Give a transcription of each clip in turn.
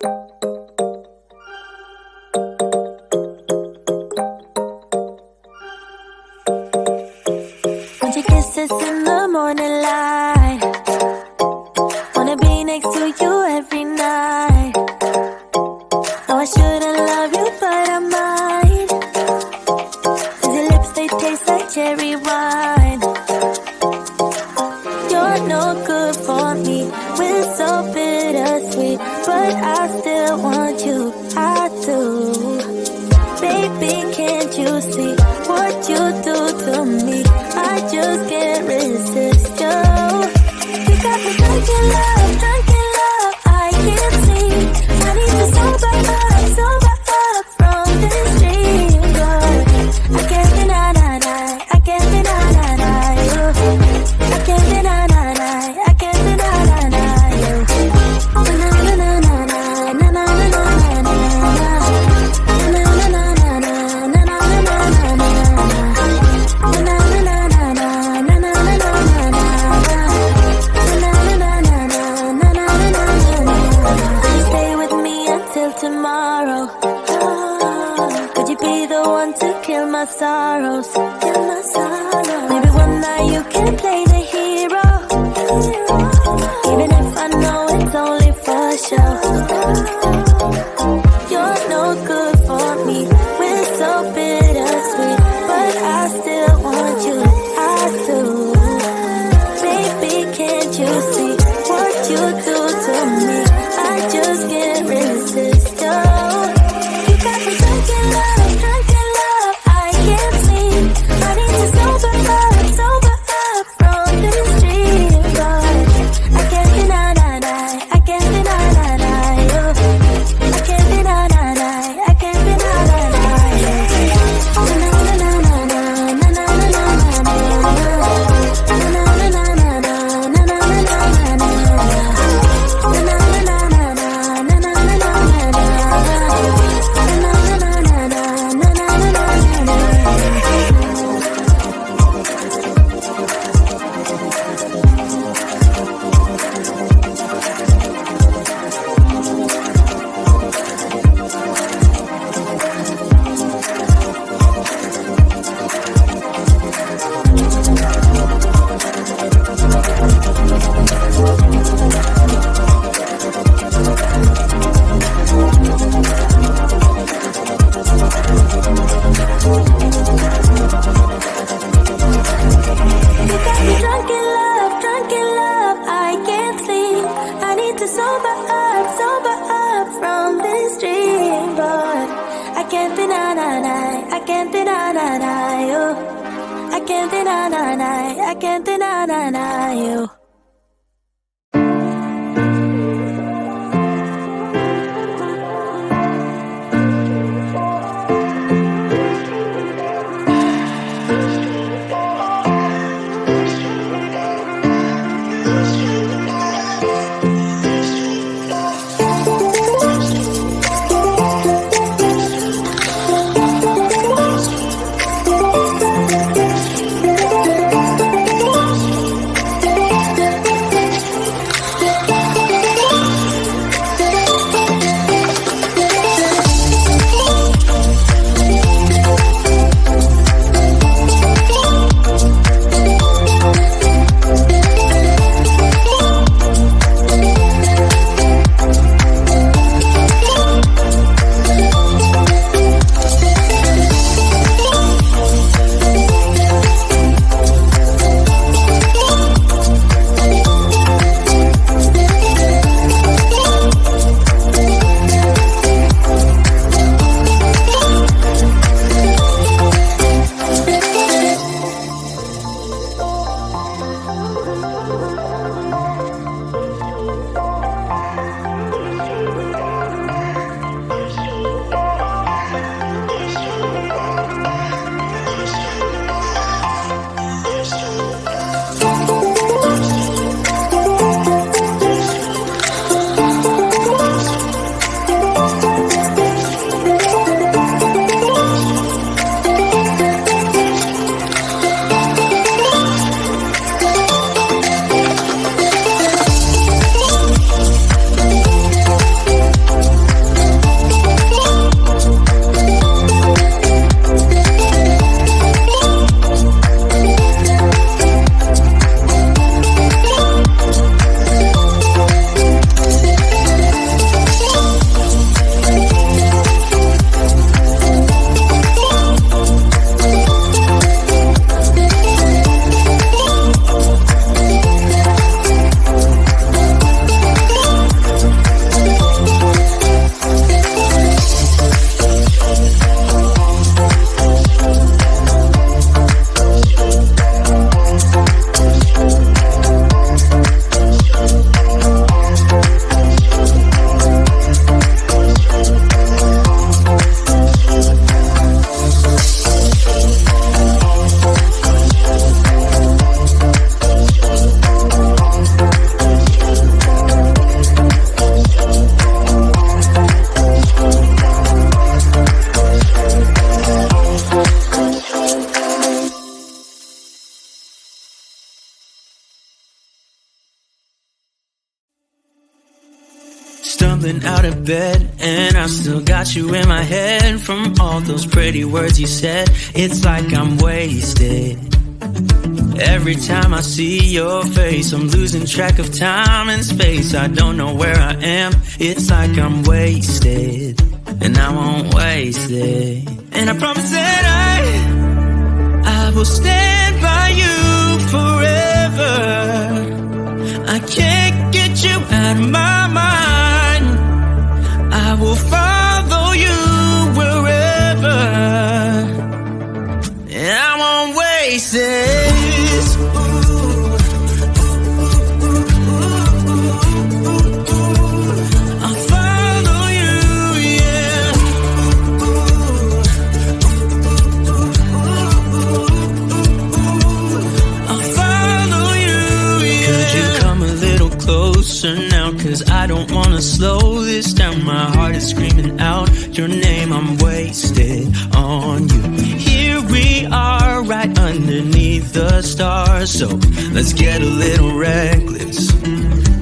Want your kisses in the morning light. Wanna be next to you every night. No, I shouldn't love you, but I might. 'Cause your lips, they taste like cherry wine. You're no good for me, we're so bittersweet, but I still want you, I do. Baby, can't you see what you do to me? I just can't resist you. You got me drunk in love, I can't sleep. I need to sober up from this dream, girl. I can't deny, I can't deny you. I can't deny, I can't deny you. Na na na na na na na na na tomorrow. Could you be the one to kill my sorrows? Maybe one night you can play the hero, even if I know it's only for show. You're no good for me, we're so bittersweet, but I still want you, I do. Baby, can't you see what you do to me? I just can't resist. You got me drunk in love, I can't sleep. I need to sober up from this dream, but I can't deny, I can't deny you. I can't deny, I can't deny you. Na na na na na na na na na I can't deny you. stumbling out of bed, and I still got you in my head from all those pretty words you said. It's like I'm wasted. Every time I see your face, I'm losing track of time and space. I don't know where I am. It's like I'm wasted, and I won't waste it. And I promise that I will stand by you forever. I can't get you out of my mind. I will follow you wherever, and I won't waste this. I'll follow you, yeah. I'll follow you, yeah. Could you come a little closer now? 'Cause I don't wanna slow this down. My heart is screaming out your name. I'm wasted on you. Here we are right underneath the stars, so let's get a little reckless.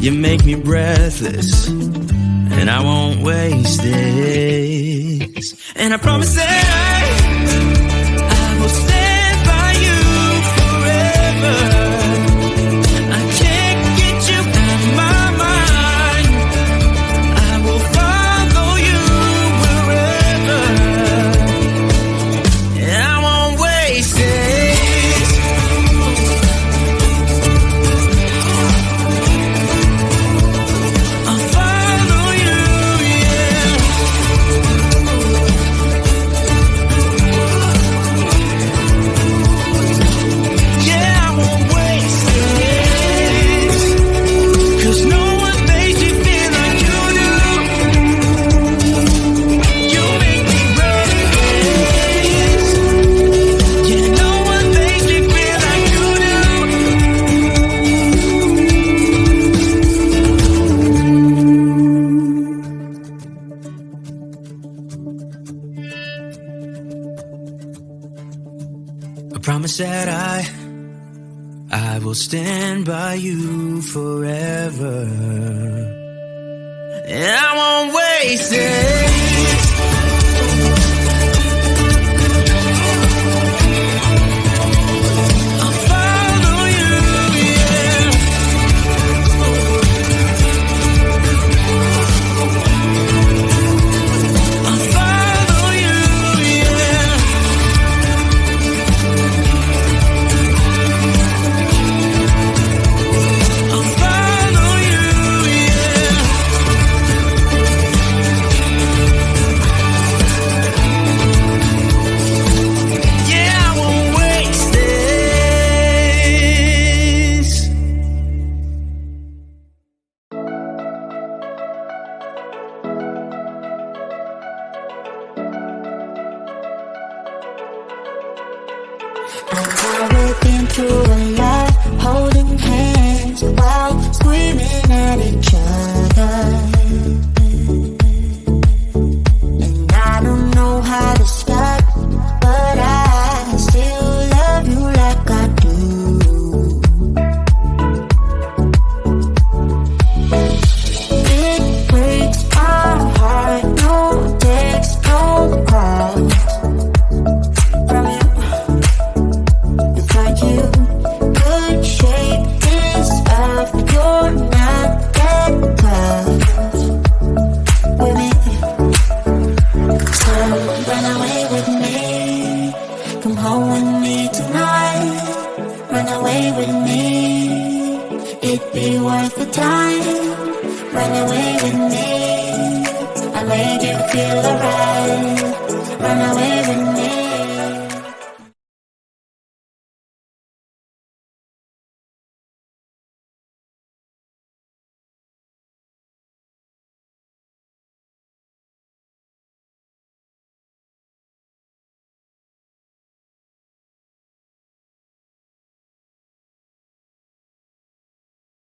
You make me breathless, and I won't waste this. And I promise that I will stand by you forever. I can't get you out of my mind. I will follow you wherever, and I won't waste this. I'll follow you, yeah. Yeah, I won't waste this. 'Cause no one makes me feel like you do. You make me breathless. Yeah, no one makes me feel like you do. I promise that I will stand by you forever, and I won't waste it. I'll follow you, yeah. I'll follow you, yeah. I'll follow you, yeah. Yeah, I won't waste this. We've been through a lot, holding hands while screaming at each other. And I don't know how to start, but I still love you like I do. It breaks my heart, no text, no call from you. It's like you could shake this off. You're not that close with me. So run away with me. Come home with me tonight. Run away with me. It'd be worth the time. Run away with me. I made you feel alright.